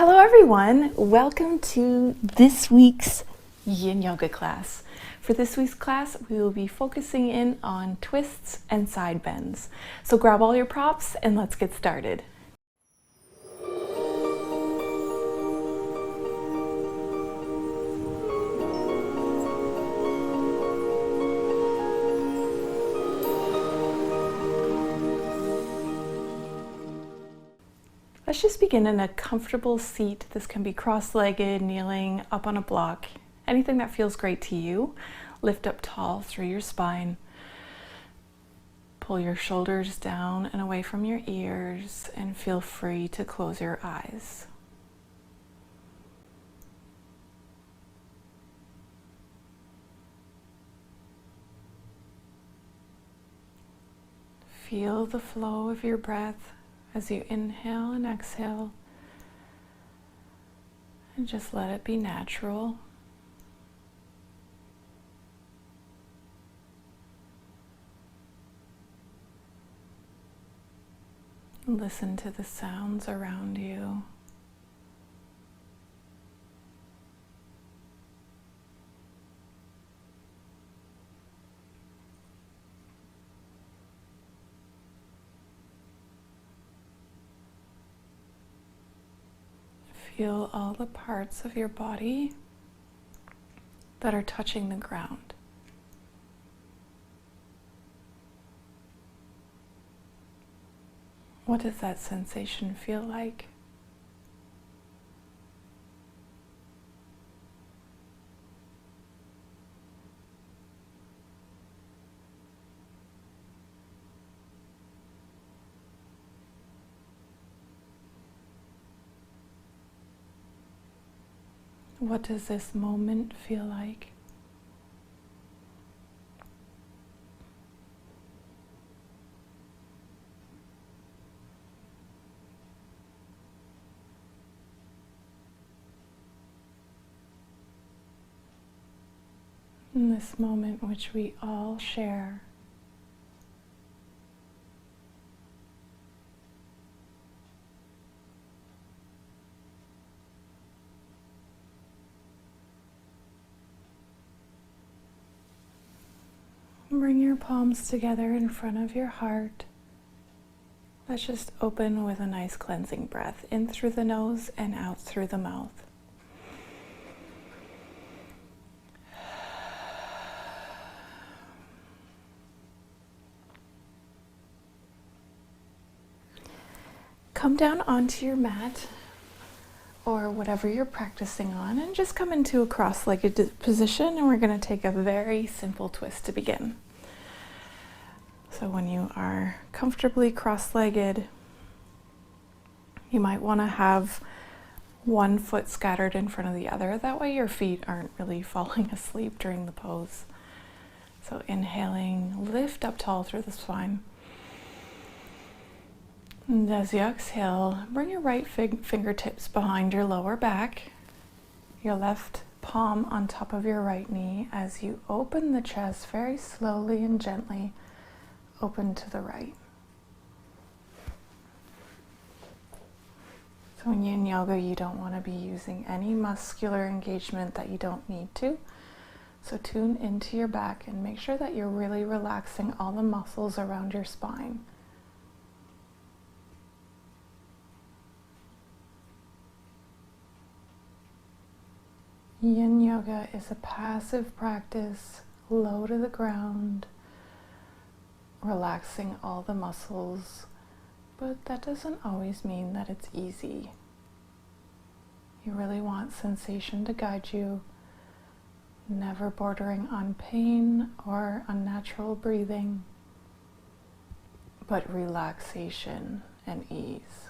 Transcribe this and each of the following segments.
Hello everyone, welcome to this week's Yin Yoga class. For this week's class, we will be focusing in on twists and side bends. So grab all your props and let's get started. Let's just begin in a comfortable seat. This can be cross-legged, kneeling, up on a block, anything that feels great to you. Lift up tall through your spine. Pull your shoulders down and away from your ears and feel free to close your eyes. Feel the flow of your breath as you inhale and exhale, and just let it be natural. Listen to the sounds around you. Feel all the parts of your body that are touching the ground. What does that sensation feel like? What does this moment feel like? In this moment which we all share, bring your palms together in front of your heart. Let's just open with a nice cleansing breath, in through the nose and out through the mouth. Come down onto your mat or whatever you're practicing on and just come into a cross-legged position, and we're going to take a very simple twist to begin. So when you are comfortably cross-legged, you might want to have one foot scattered in front of the other. That way your feet aren't really falling asleep during the pose. So inhaling, lift up tall through the spine. And as you exhale, bring your right fingertips behind your lower back, your left palm on top of your right knee as you open the chest very slowly and gently, open to the right. So in Yin Yoga, you don't want to be using any muscular engagement that you don't need to. So tune into your back and make sure that you're really relaxing all the muscles around your spine. Yin Yoga is a passive practice, low to the ground, relaxing all the muscles, but that doesn't always mean that it's easy. You really want sensation to guide you, never bordering on pain or unnatural breathing, but relaxation and ease.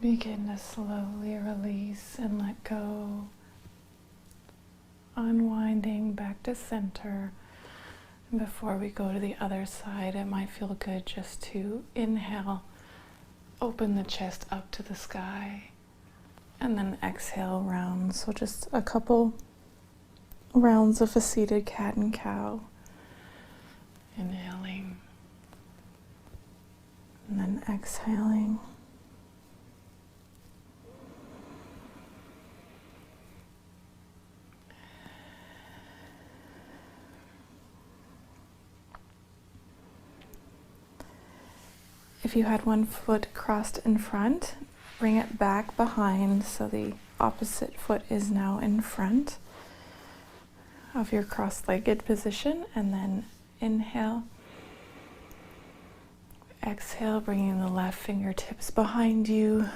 Begin to slowly release and let go, unwinding back to center. And before we go to the other side, it might feel good just to inhale, open the chest up to the sky, and then exhale round. So just a couple rounds of a seated cat and cow. Inhaling, and then exhaling. If you had one foot crossed in front, bring it back behind so the opposite foot is now in front of your cross-legged position, and then inhale. Exhale, bringing the left fingertips behind you,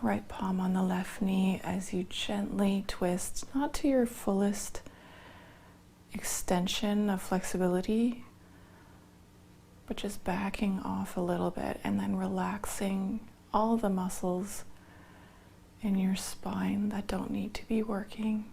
right palm on the left knee as you gently twist, not to your fullest extension of flexibility, but just backing off a little bit and then relaxing all the muscles in your spine that don't need to be working.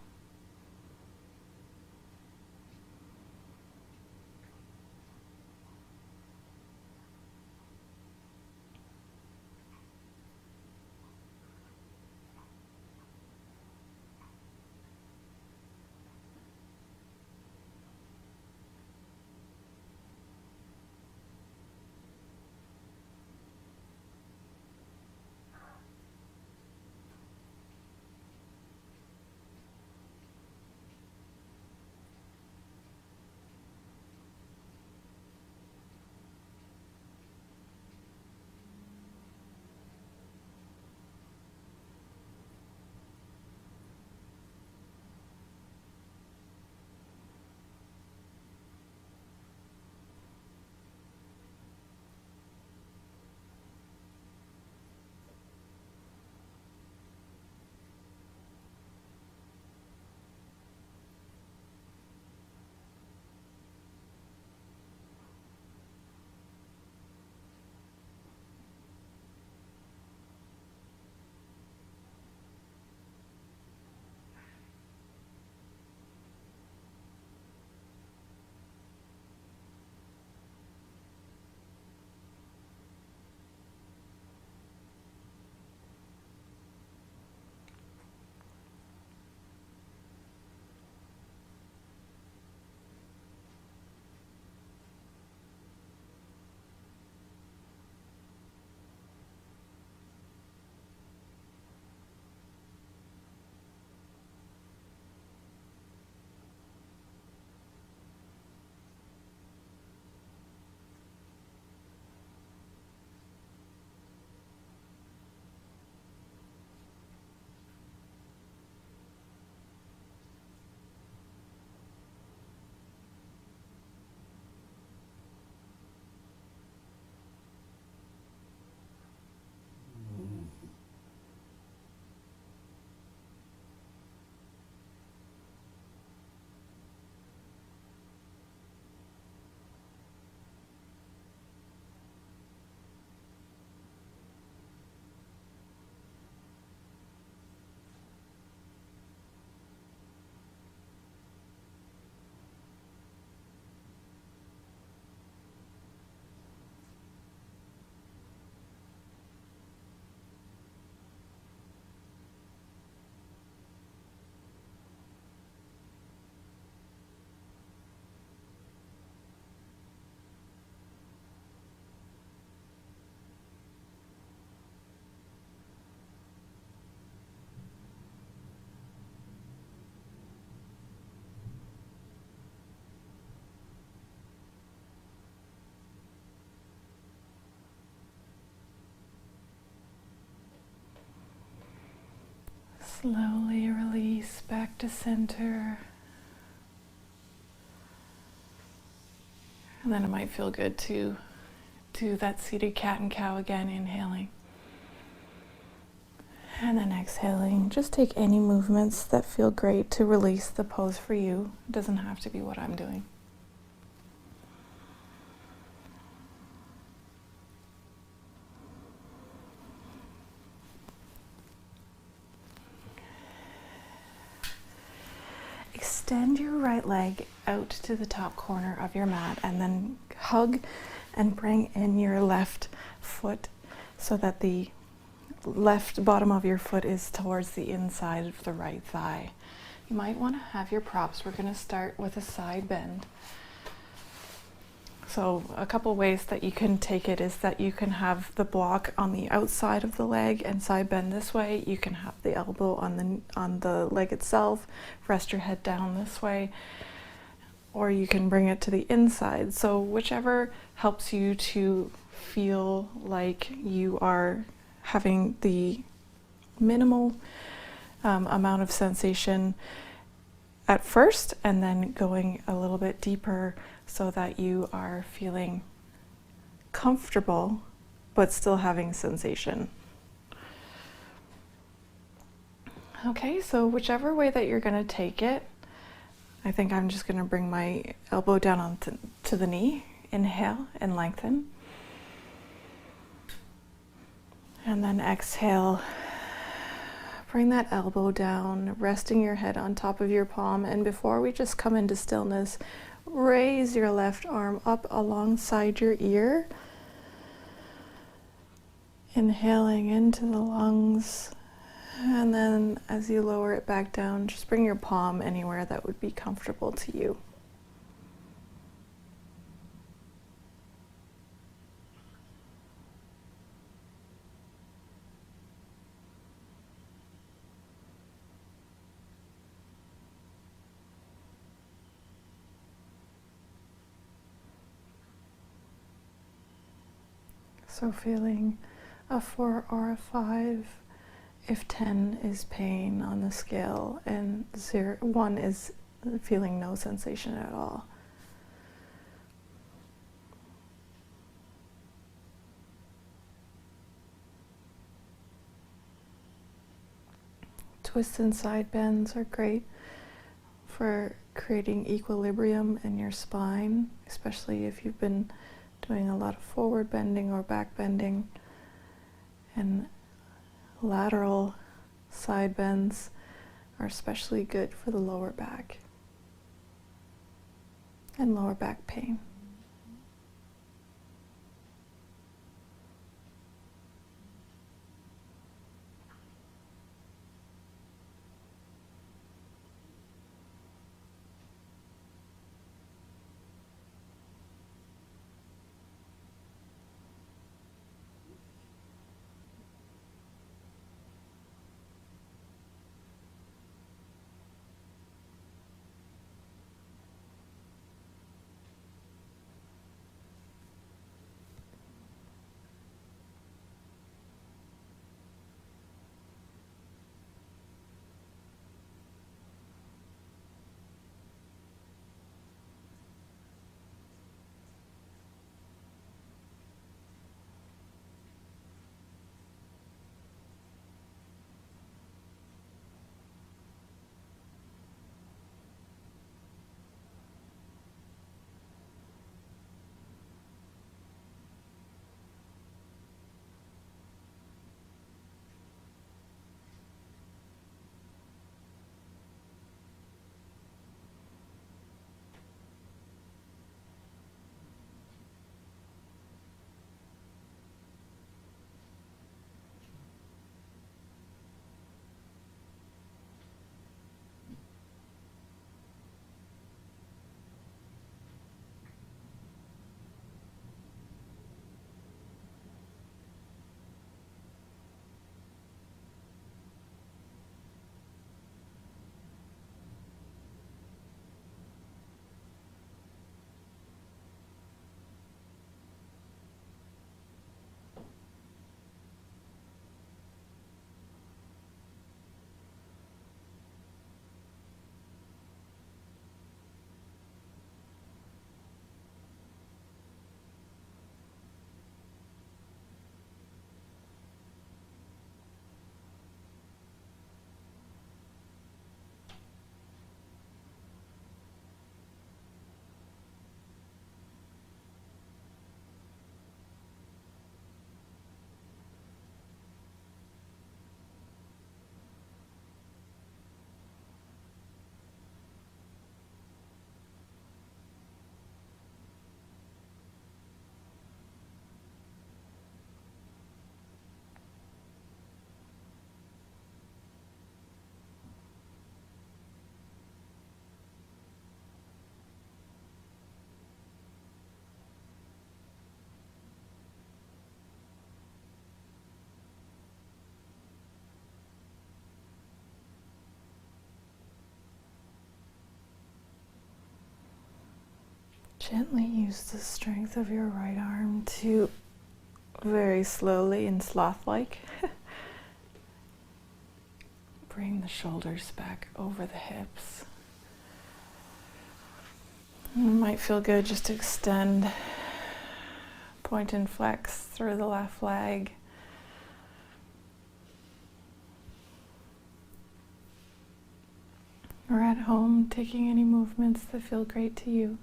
Slowly release back to center. And then it might feel good to do that seated cat and cow again, inhaling. And then exhaling. Just take any movements that feel great to release the pose for you. It doesn't have to be what I'm doing. extend your right leg out to the top corner of your mat, and then hug and bring in your left foot so that the left bottom of your foot is towards the inside of the right thigh. You might want to have your props. We're going to start with a side bend. So a couple ways that you can take it is that you can have the block on the outside of the leg and side bend this way. You can have the elbow on the leg itself, rest your head down this way, or you can bring it to the inside. So whichever helps you to feel like you are having the minimal amount of sensation at first, and then going a little bit deeper so that you are feeling comfortable but still having sensation. Okay, so whichever way that you're going to take it, I think I'm just going to bring my elbow down to the knee. Inhale and lengthen. And then exhale. Bring that elbow down, resting your head on top of your palm. And before we just come into stillness, raise your left arm up alongside your ear. Inhaling into the lungs. And then as you lower it back down, just bring your palm anywhere that would be comfortable to you. So feeling a 4 or a 5 if 10 is pain on the scale and 1 is feeling no sensation at all. Twists and side bends are great for creating equilibrium in your spine, especially if you've been doing a lot of forward bending or back bending. And lateral side bends are especially good for the lower back and lower back pain. Gently use the strength of your right arm to very slowly and sloth-like bring the shoulders back over the hips. It might feel good just to extend, point and flex through the left leg. Or at home, taking any movements that feel great to you.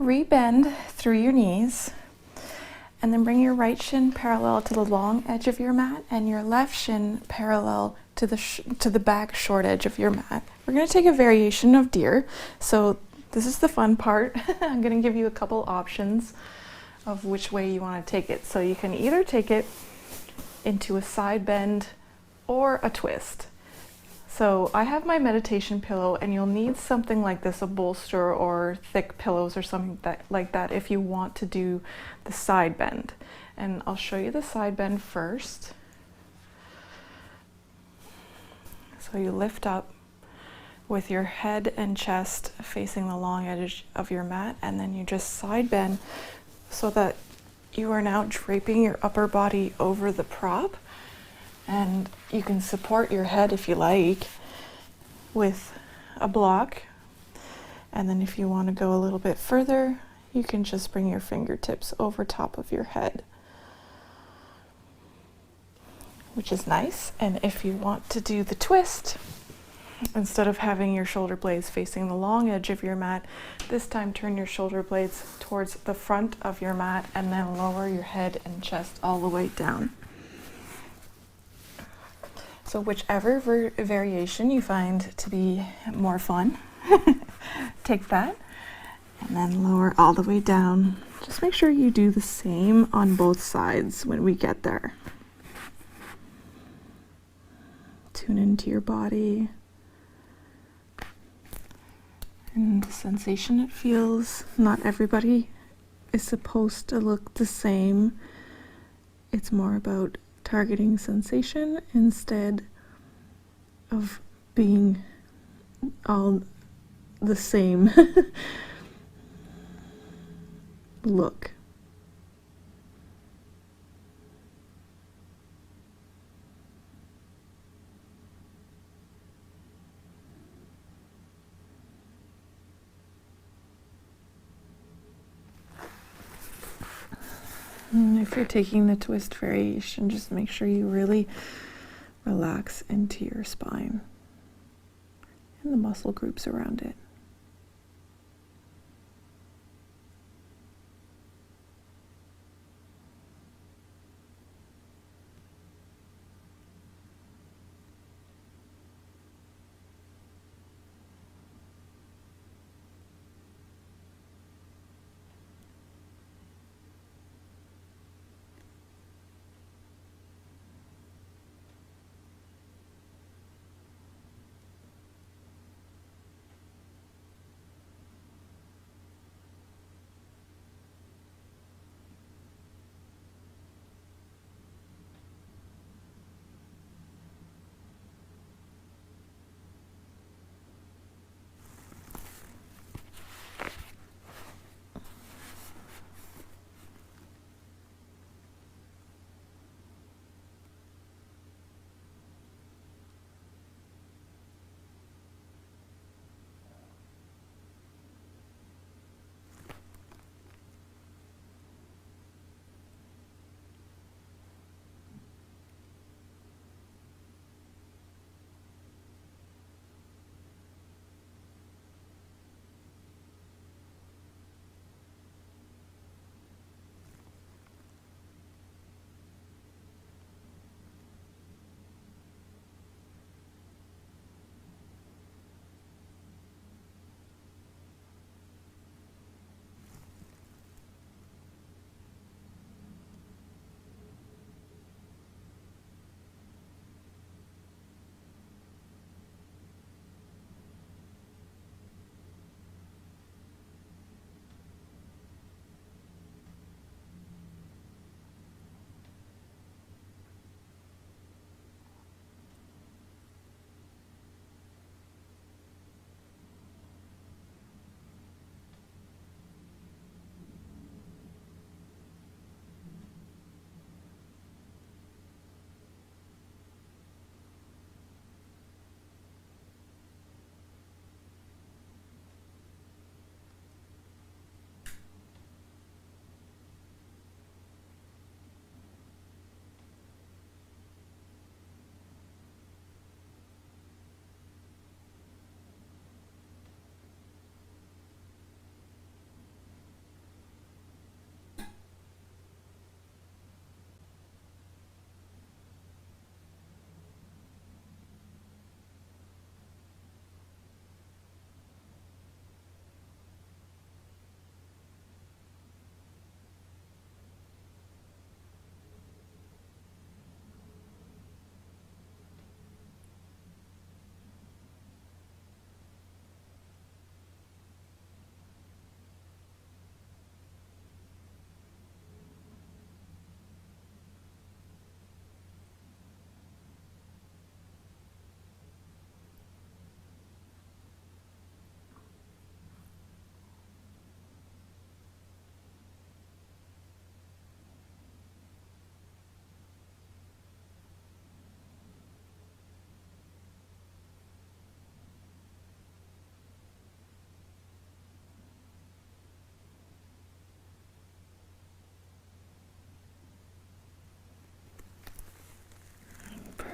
Rebend through your knees, and then bring your right shin parallel to the long edge of your mat and your left shin parallel to the back short edge of your mat. We're going to take a variation of deer. So this is the fun part. I'm going to give you a couple options of which way you want to take it. So you can either take it into a side bend or a twist. So I have my meditation pillow, and you'll need something like this, a bolster or thick pillows or something like that if you want to do the side bend. And I'll show you the side bend first. So you lift up with your head and chest facing the long edge of your mat, and then you just side bend so that you are now draping your upper body over the prop. And you can support your head if you like with a block. And then if you want to go a little bit further, you can just bring your fingertips over top of your head, which is nice. And if you want to do the twist, instead of having your shoulder blades facing the long edge of your mat, this time turn your shoulder blades towards the front of your mat and then lower your head and chest all the way down. So whichever variation you find to be more fun, take that and then lower all the way down. Just make sure you do the same on both sides when we get there. Tune into your body and the sensation it feels. Not everybody is supposed to look the same. It's more about targeting sensation instead of being all the same look. And if you're taking the twist variation, just make sure you really relax into your spine and the muscle groups around it.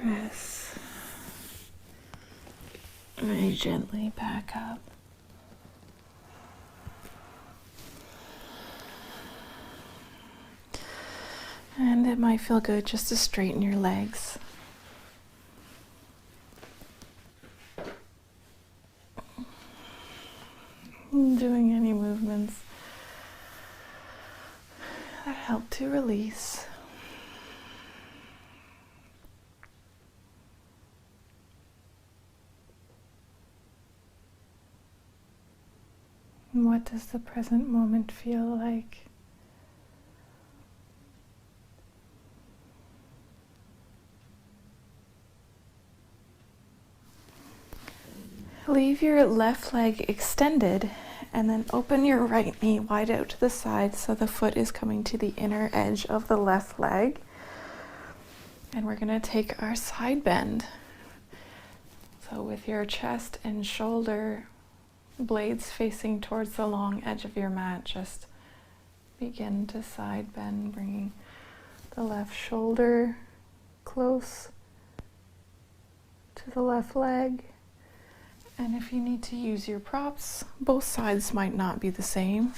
Press very gently back up. And it might feel good just to straighten your legs. Doing any movements that help to release. And what does the present moment feel like? Leave your left leg extended and then open your right knee wide out to the side so the foot is coming to the inner edge of the left leg. And we're going to take our side bend. So with your chest and shoulder blades facing towards the long edge of your mat, just begin to side bend, bringing the left shoulder close to the left leg. And if you need to use your props, both sides might not be the same.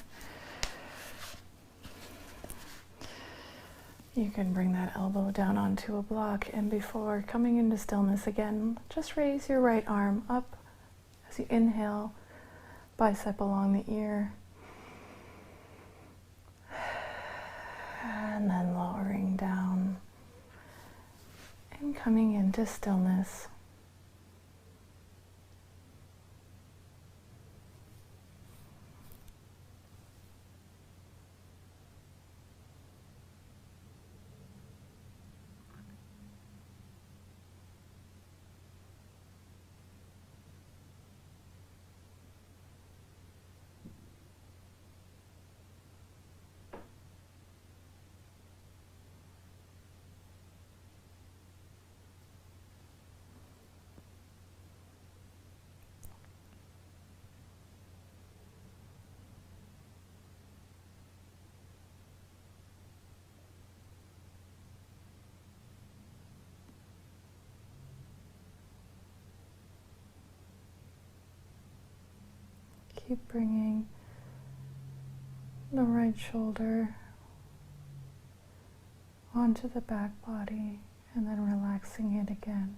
You can bring that elbow down onto a block, and before coming into stillness again, just raise your right arm up as you inhale, bicep along the ear. And then lowering down and coming into stillness. Keep bringing the right shoulder onto the back body and then relaxing it again.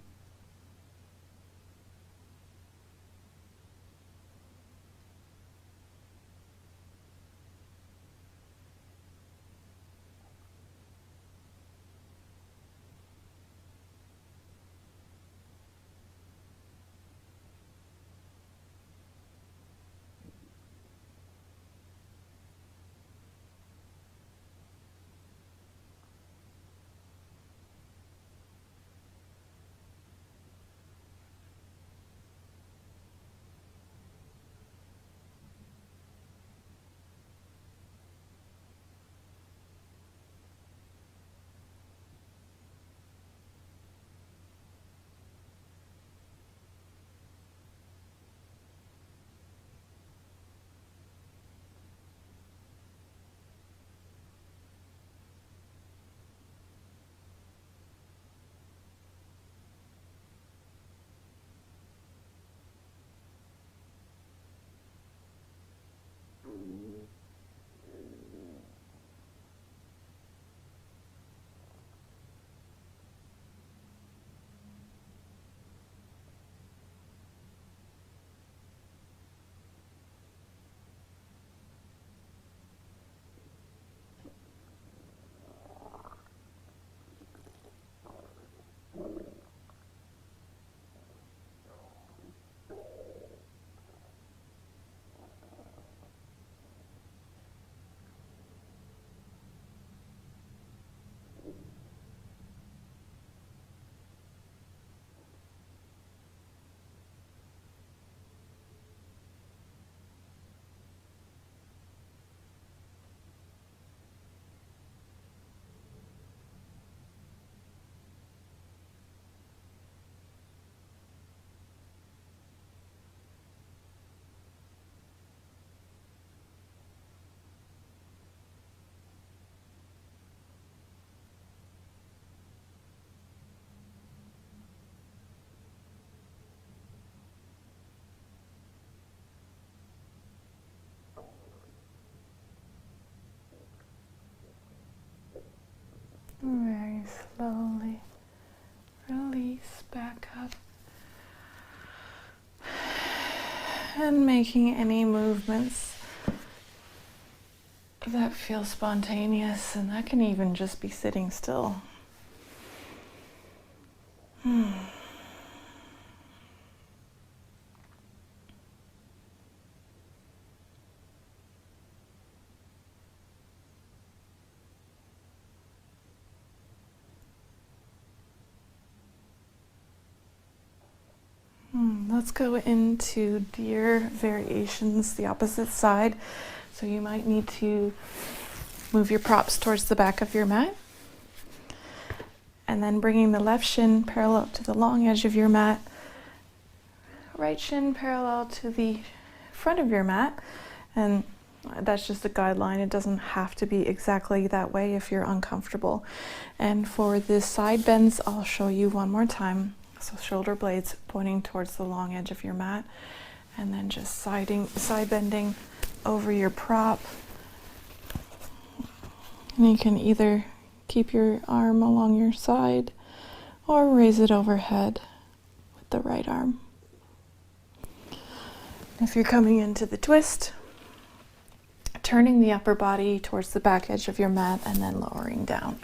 Very slowly release back up. And making any movements that feel spontaneous, and that can even just be sitting still. Let's go into deer variations, the opposite side. So you might need to move your props towards the back of your mat. And then bringing the left shin parallel to the long edge of your mat. Right shin parallel to the front of your mat. And that's just a guideline. It doesn't have to be exactly that way if you're uncomfortable. And for the side bends, I'll show you one more time. So shoulder blades pointing towards the long edge of your mat, and then just side bending over your prop. And you can either keep your arm along your side or raise it overhead with the right arm. If you're coming into the twist, turning the upper body towards the back edge of your mat and then lowering down.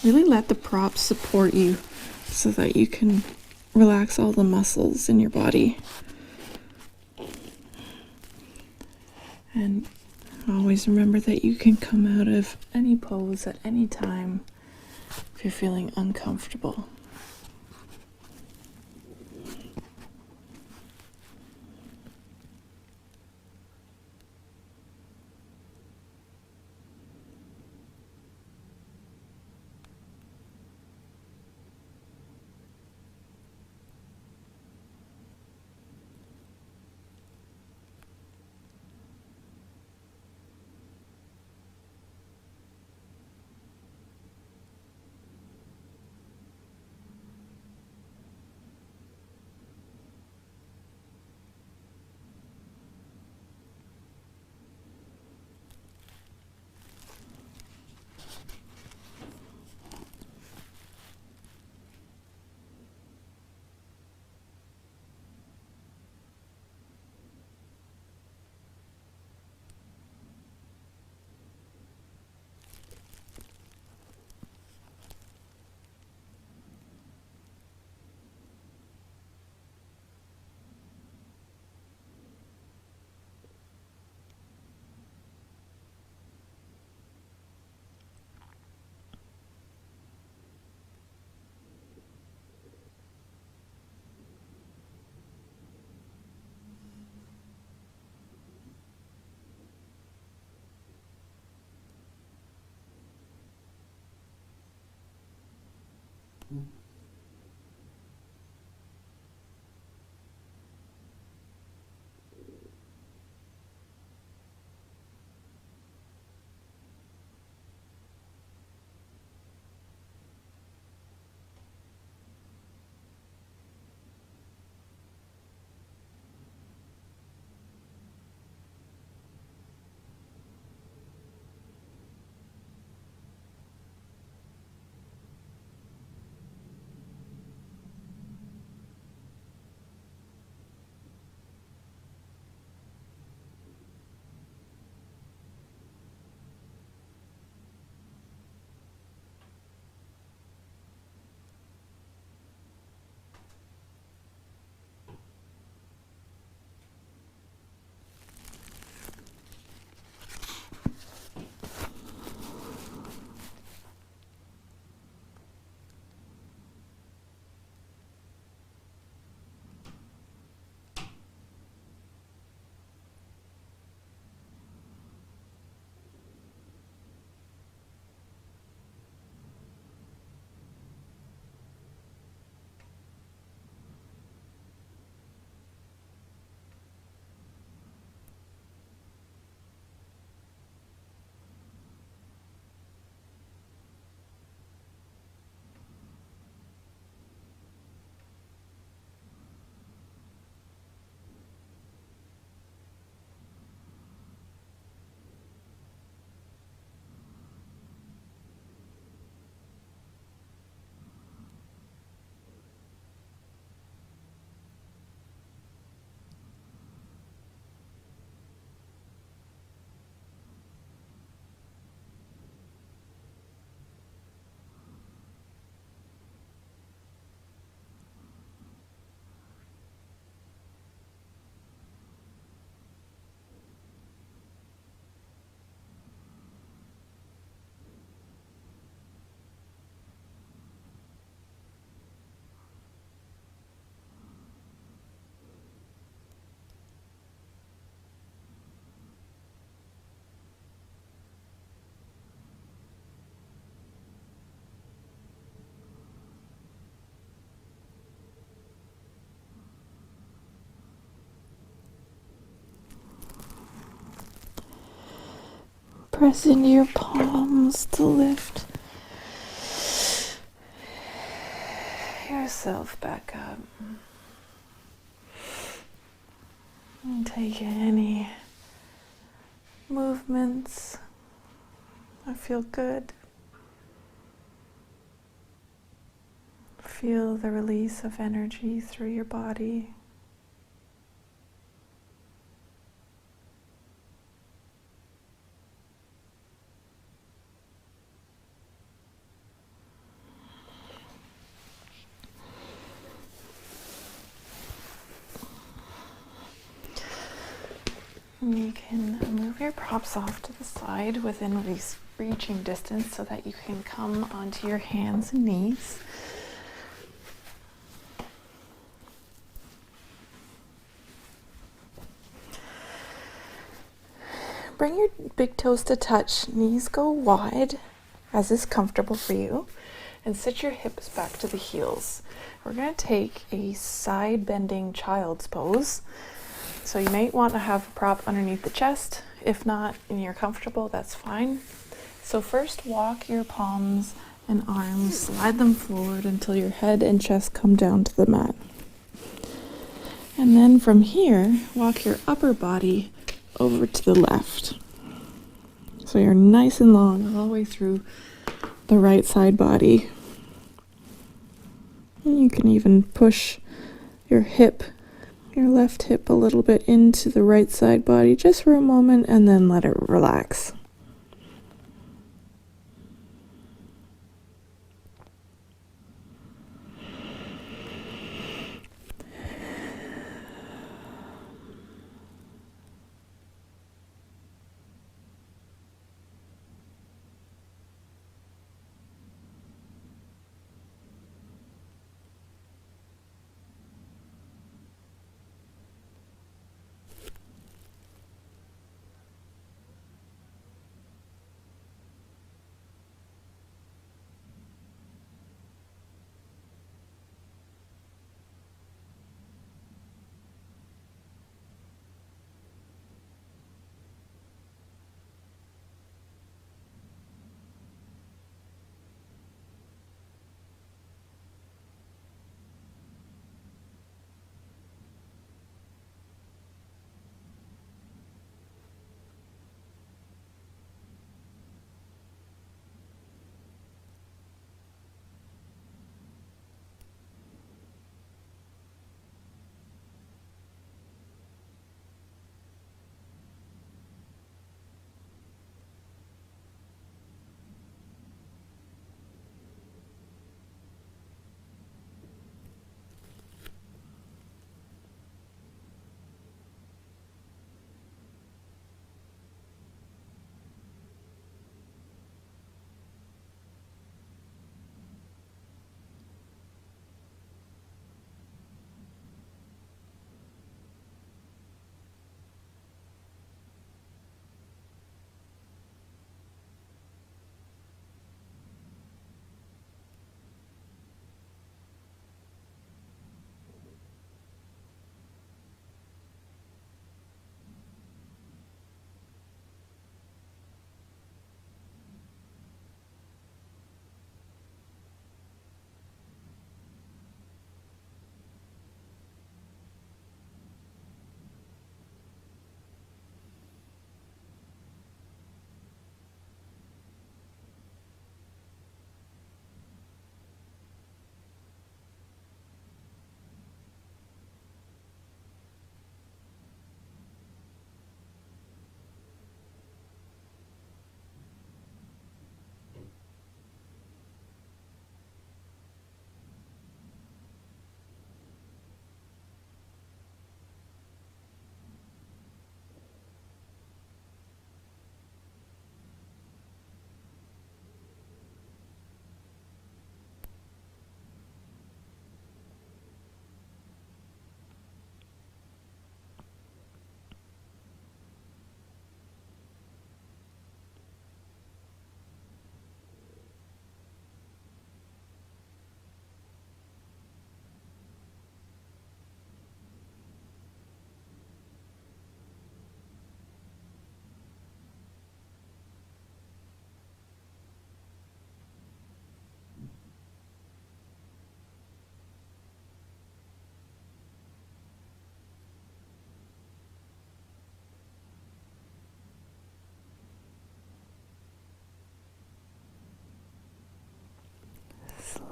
Really let the props support you so that you can relax all the muscles in your body. And always remember that you can come out of any pose at any time if you're feeling uncomfortable. Press into your palms to lift yourself back up. And take any movements that feel good. Feel the release of energy through your body. You can move your props off to the side within reaching distance so that you can come onto your hands and knees. Bring your big toes to touch, knees go wide as is comfortable for you, and sit your hips back to the heels. We're going to take a side bending child's pose. So you might want to have a prop underneath the chest. If not, and you're comfortable, that's fine. So first walk your palms and arms, slide them forward until your head and chest come down to the mat. And then from here, walk your upper body over to the left. So you're nice and long all the way through the right side body. And you can even push your left hip a little bit into the right side body just for a moment and then let it relax.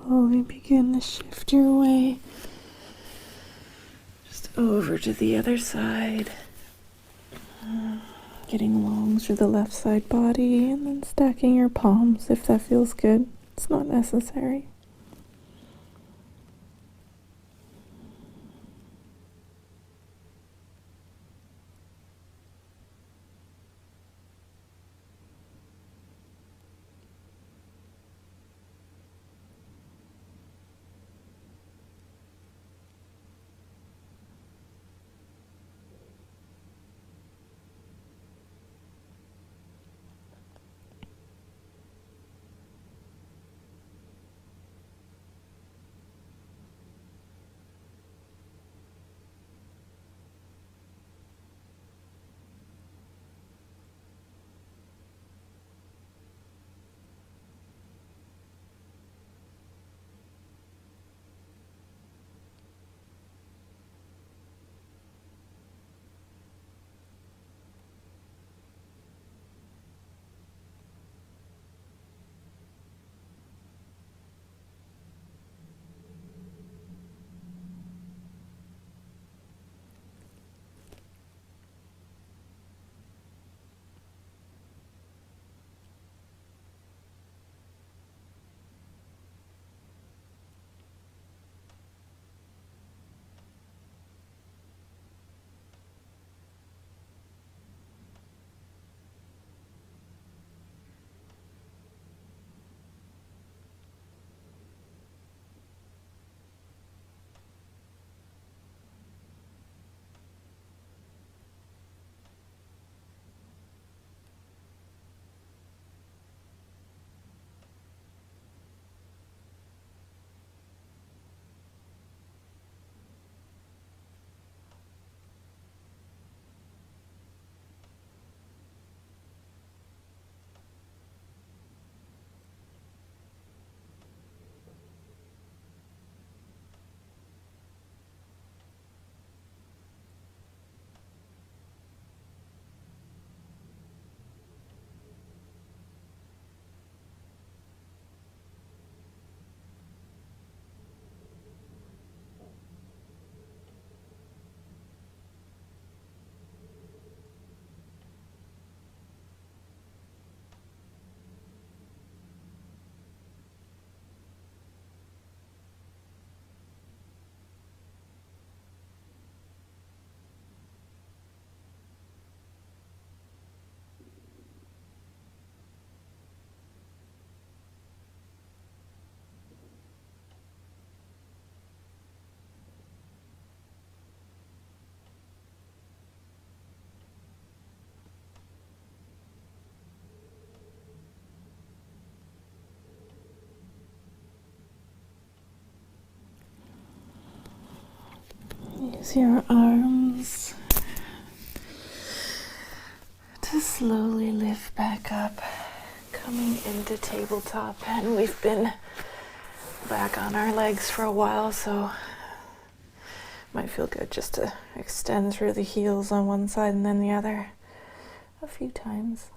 slowly begin to shift your way just over to the other side. Getting long through the left side body and then stacking your palms if that feels good. It's not necessary. Use your arms to slowly lift back up, coming into tabletop. And we've been back on our legs for a while, so might feel good just to extend through the heels on one side and then the other a few times.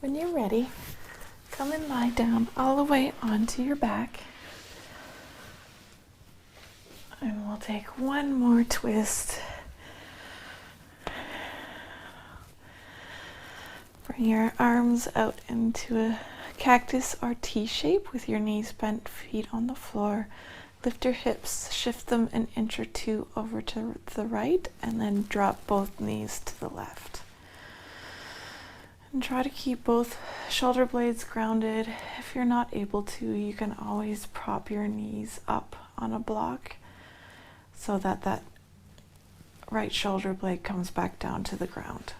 When you're ready, come and lie down all the way onto your back. And we'll take one more twist. Bring your arms out into a cactus or T shape with your knees bent, feet on the floor. Lift your hips, shift them an inch or two over to the right, and then drop both knees to the left. And try to keep both shoulder blades grounded. If you're not able to, you can always prop your knees up on a block so that that right shoulder blade comes back down to the ground.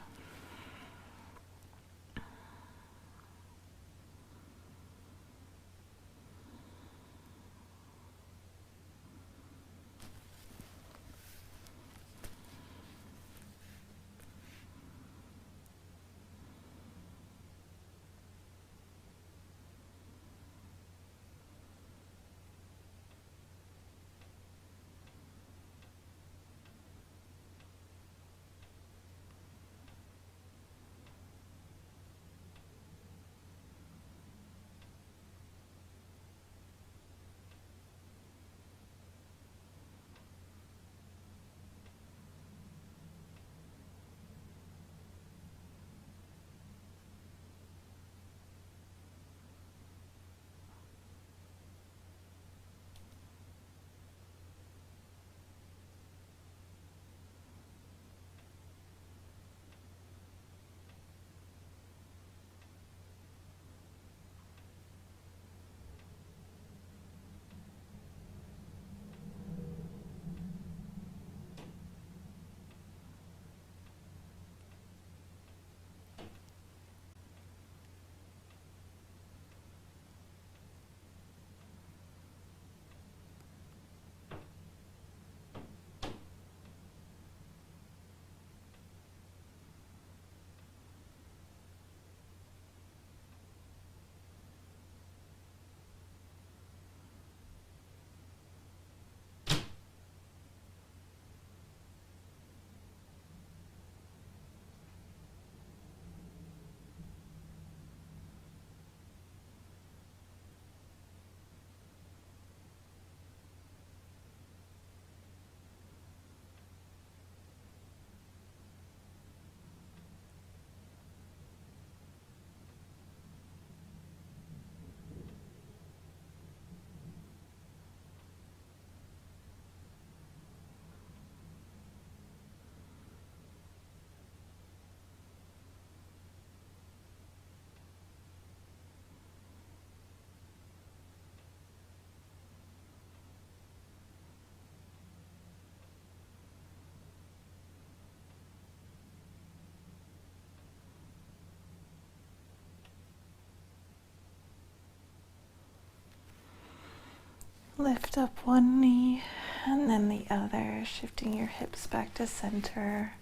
Lift up one knee and then the other, shifting your hips back to center.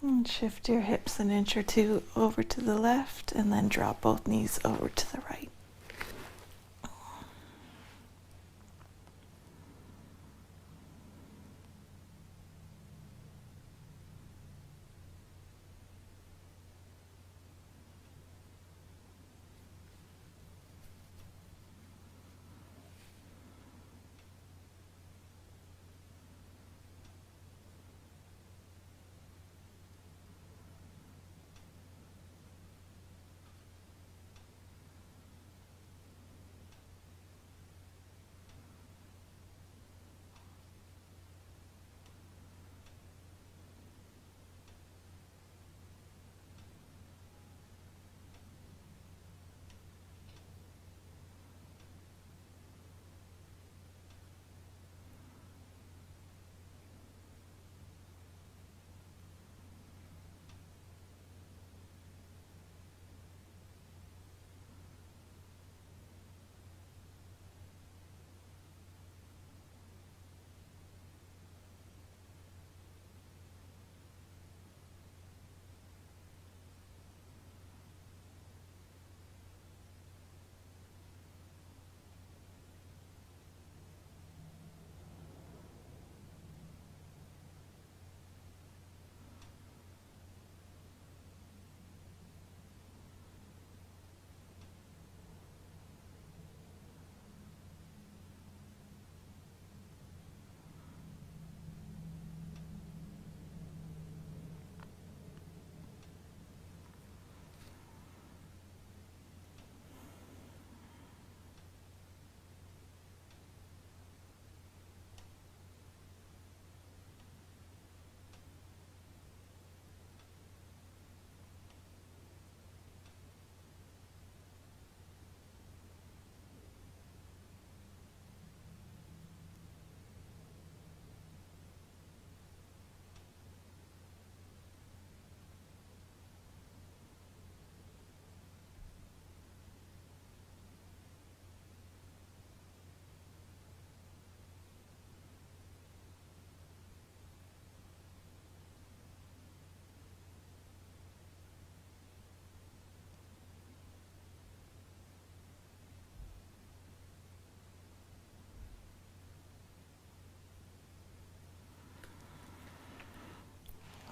And shift your hips an inch or two over to the left and then drop both knees over to the right.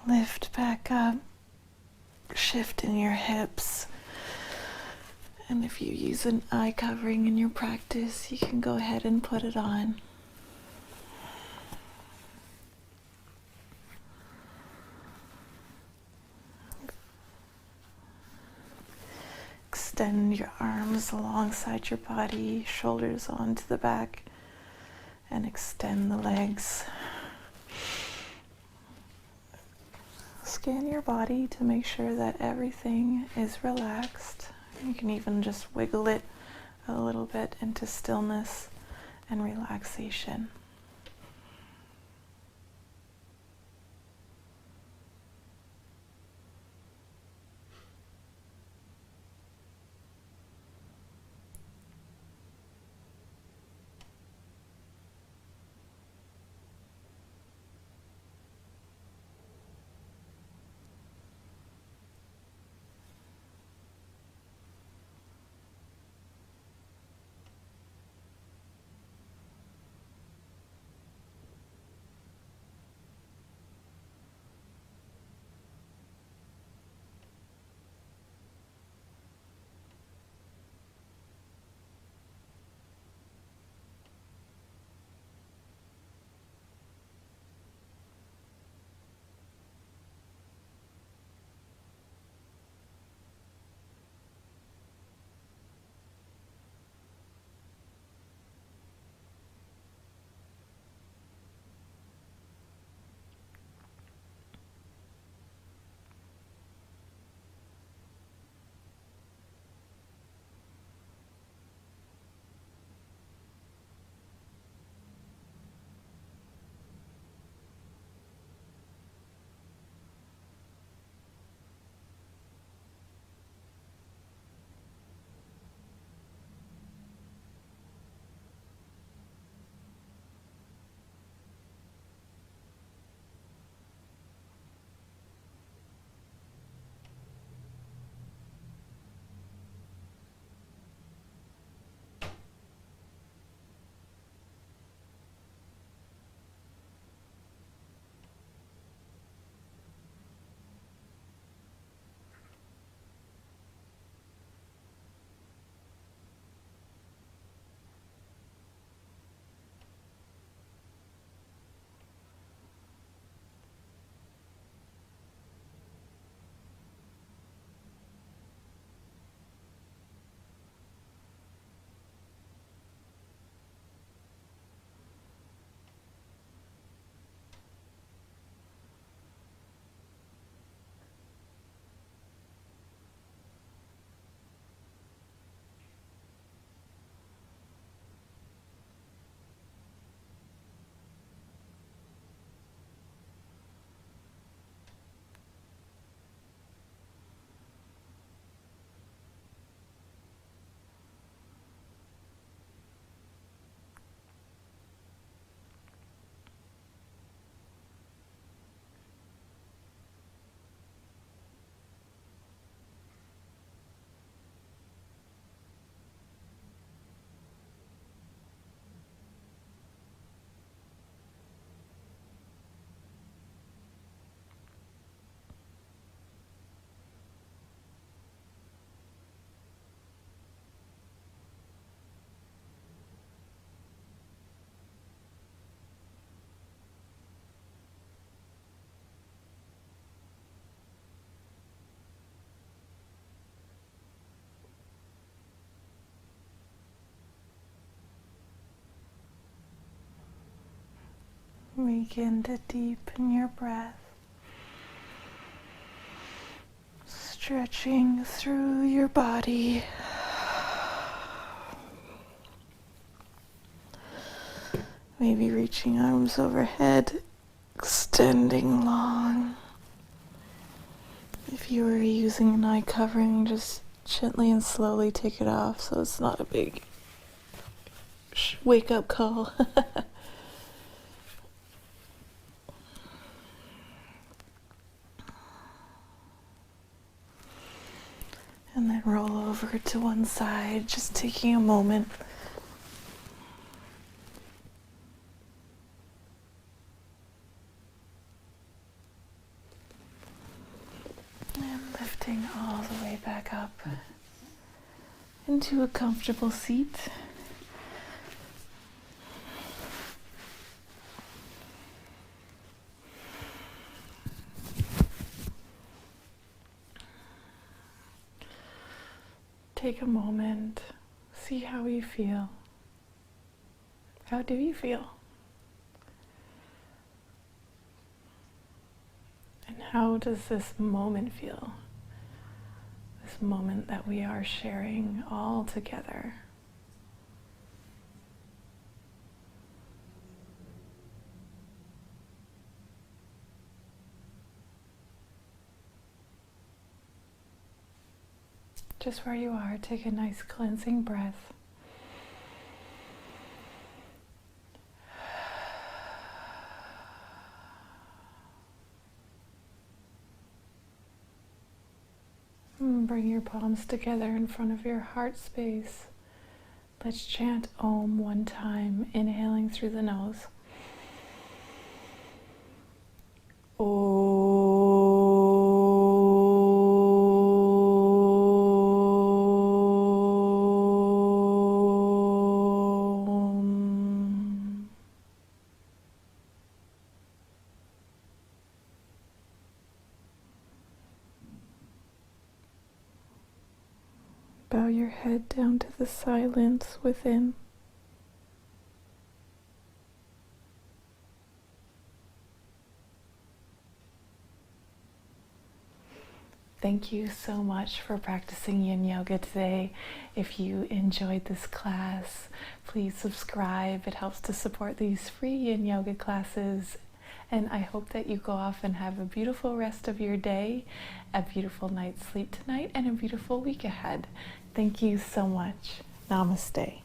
Lift back up, shifting your hips. And if you use an eye covering in your practice, you can go ahead and put it on. Extend your arms alongside your body, shoulders onto the back, and extend the legs. Scan your body to make sure that everything is relaxed. You can even just wiggle it a little bit into stillness and relaxation. Begin to deepen your breath, stretching through your body. Maybe reaching arms overhead, extending long. If you were using an eye covering, just gently and slowly take it off so it's not a big wake-up call. And then roll over to one side, just taking a moment. And lifting all the way back up into a comfortable seat. Take a moment, see how you feel. How do you feel? And how does this moment feel? This moment that we are sharing all together. Just where you are, take a nice cleansing breath. And bring your palms together in front of your heart space. Let's chant Om one time, inhaling through the nose. Om. Bow your head down to the silence within. Thank you so much for practicing Yin Yoga today. If you enjoyed this class, please subscribe. It helps to support these free Yin Yoga classes. And I hope that you go off and have a beautiful rest of your day, a beautiful night's sleep tonight, and a beautiful week ahead. Thank you so much. Namaste.